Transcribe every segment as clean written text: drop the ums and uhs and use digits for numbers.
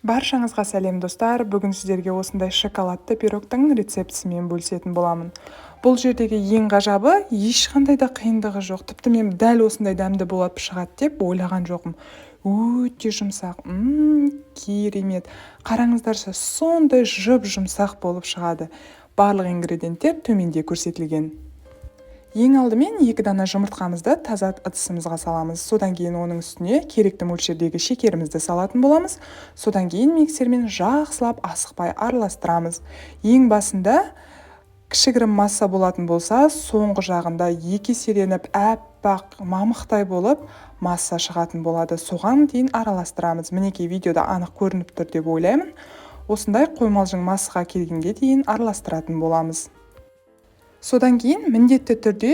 Баршаңызға сәлем достар. Бүгін сіздерге осындай шоколадты пирогтың рецептісімен бөлісетін боламын. Бұл жердегі ең ғажабы, ешқандай да қиындығы жоқ. Тіпті мен дәл осындай дәмді болып шығады деп ойлаған жоқпын. Өте жұмсақ, керемет. Қараңыздаршы, сондай жұп-жұмсақ болып шығады. Барлық ингредиенттер төменде көрсетілген. Ең алдымен 2 дана жұмыртқамызды таза ыдысымызға саламыз. Содан кейін оның үстіне керекті мөлшердегі шекерімізді салатын боламыз. Содан кейін миксермен жақсылап асықпай араластырамыз. Ең басында кішігірім масса болатын болса, соңғы жағында 2 еселеніп әппақ мамықтай болып масса шығатын болады. Соған дейін араластырамыз. Мінекей видеода анық көрініп тұр деп ойлаймын. Осындай қоймалжың массаға келгенге дейін араластыратын боламыз. Содан кейін міндетті түрде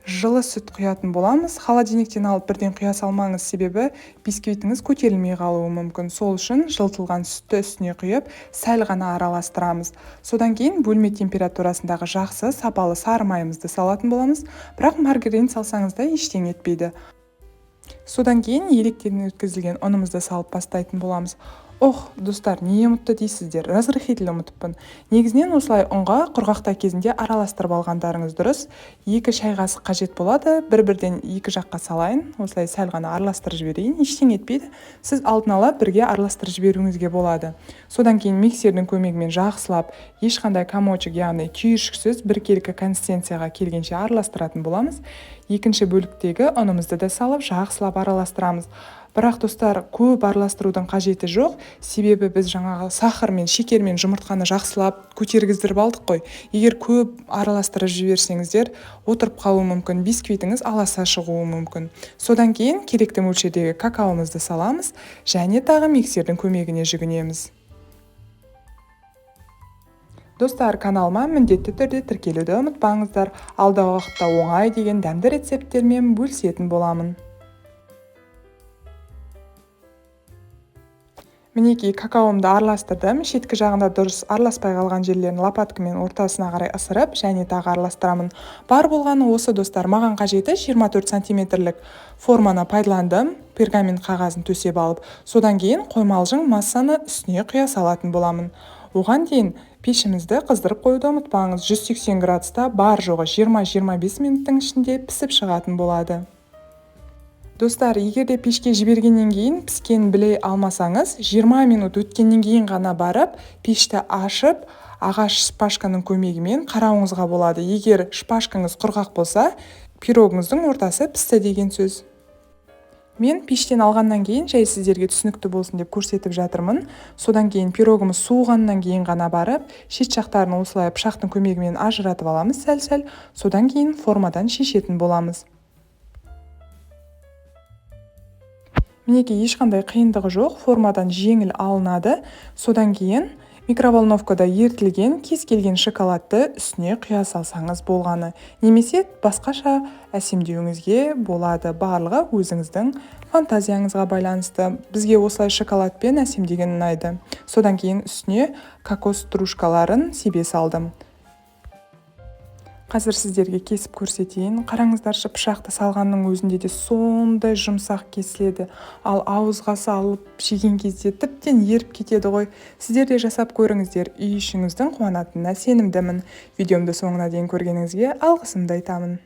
жылы сүт құятын боламыз. Холодильниктен алып бірден құя салмаңыз, себебі бисквитіңіз көтерілмей қалуы мүмкін. Сол үшін жылтылған сүтті үстіне құйып, сәл ғана араластырамыз. Содан кейін бөлме температурасындағы жақсы сапалы сары майымызды салатын боламыз. Бірақ маргарин салсаңыз да ештеңе етпейді. Содан кейін електен өткізілген ұнымызды салып бастайтын боламыз. Достар, не ұмытты дейсіздер? Разрыхитель ұмытыппын. Негізінен осылай ұнға құрғақта кезінде араластырып алғандарыңыз дұрыс. 2 шай қасық қажет болады. Бір-бірден 2 жаққа салайын. Осылай сәл ғана араластырып жіберейін. Ештеңе етпейді. Сіз алдын ала бірге араластырып жіберуіңізге болады. Содан кейін миксердің көмегімен жақсылап, ешқандай комочек, яғни түйіршіксіз біркелкі консистенцияға келгенше араластыратын боламыз. Екінші бөліктегі ұнымызды да салып, жақсылап араластырамыз. Бірақ достар, көп араластырудың қажеті жоқ, себебі біз жаңағы сахар мен шекер мен жұмыртқаны жақсылап көтергіздіріп алдық қой. Егер көп араластырып жіберсеңіздер, отырып қалуы мүмкін, бисквитіңіз аласа шығуы мүмкін. Содан кейін керекті мөлшердегі какаомызды саламыз және тағы миксердің көмегіне жүгінеміз. Достар, каналыма міндетті түрде тіркелуді ұмытпаңыздар. Алдағы уақытта оңай деген дәмді рецепттермен бөлісетін боламын. Мінекей какаомды араластырдым. Шеткі жағында дұрыс араласпай қалған жерлерін лопаткамен ортасына қарай ысырып, және тағы араластырамын. Бар болғаны осы достар, маған қажеті 24 сантиметрлік форманы пайдаландым. Пергамент қағазын төсеп алып, содан кейін қоймалжың массаны үстіне құя салатын боламын. Оған дейін пешімізді қыздырып қоюды ұмытпаңыз. 180 градуста бар жоғы 20-25 минуттың ішінде пісіп шығатын болады. Достар, егерде пешке жібергеннен кейін піскенін біле алмасаңыз, 20 минут өткеннен кейін ғана барып, пешті ашып, ағаш шпажканың көмегімен қарауыңызға болады. Егер шпажкаңыз құрғақ болса, пирогыңыздың ортасы пісті деген сөз. Мен пештен алғаннан кейін жай сіздерге түсінікті болсын деп көрсетіп жатырмын. Содан кейін пирогымыз суығаннан кейін ғана барып, шет жақтарын осылай пышақтың көмегімен ажыратып аламыз сәл-сәл. Содан кейін формадан шешетін боламыз. Мінекей ешқандай қиындығы жоқ, формадан жеңіл алынады. Содан кейін микроволновкада ерітілген кез келген шоколадты үстіне құя салсаңыз болғаны. Немесе басқаша әсемдеуіңізге болады. Барлығы өзіңіздің фантазияңызға байланысты. Бізге осылай шоколадпен әсемдеген ұнайды. Содан кейін үстіне кокос стружкаларын себе салдым. Қазір сіздерге кесіп көрсетейін. Қараңыздаршы, пышақты салғанның өзінде де сондай жұмсақ кесіледі. Ал ауызға салып жеген кезде тіптен еріп кетеді ғой. Сіздер де жасап көріңіздер. Үй ішіңіздің қуанатынына сенімдімін. Видеомды соңына дейін көргеніңізге алғысымды айтамын.